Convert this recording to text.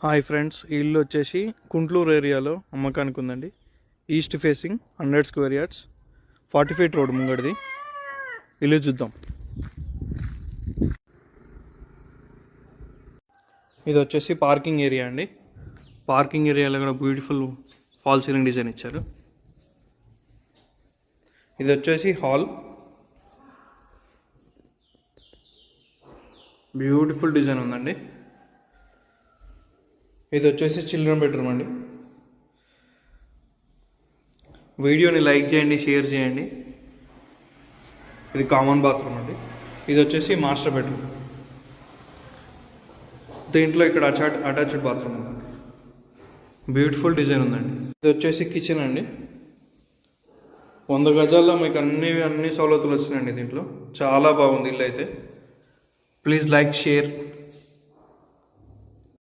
Hi friends, ఈ ఇల్లు వచ్చేసి కుంట్లూరు ఏరియాలో అమ్మకానికి ఉందండి. East facing 100 square yards, 40 feet road ముంగడిది. ఇల్లు చూద్దాం. ఇది వచ్చేసి పార్కింగ్ ఏరియా అండి. పార్కింగ్ ఏరియాలో కూడా బ్యూటిఫుల్ ఫాల్ సీలింగ్ డిజైన్ ఇచ్చారు. ఇది వచ్చేసి హాల్, బ్యూటిఫుల్ డిజైన్ ఉందండి. ఇది వచ్చేసి చిల్డ్రన్ బెడ్రూమ్ అండి. వీడియోని లైక్ చేయండి, షేర్ చేయండి. ఇది కామన్ బాత్రూమ్ అండి. ఇది వచ్చేసి మాస్టర్ బెడ్రూమ్. దీంట్లో ఇక్కడ అటాచ్డ్ బాత్రూమ్ ఉందండి. బ్యూటిఫుల్ డిజైన్ ఉందండి. ఇది వచ్చేసి కిచెన్ అండి. 100 గజాల్లో మీకు అన్ని సౌలతులు వచ్చినాయండి. దీంట్లో చాలా బాగుంది ఇల్లు అయితే. Please like, share.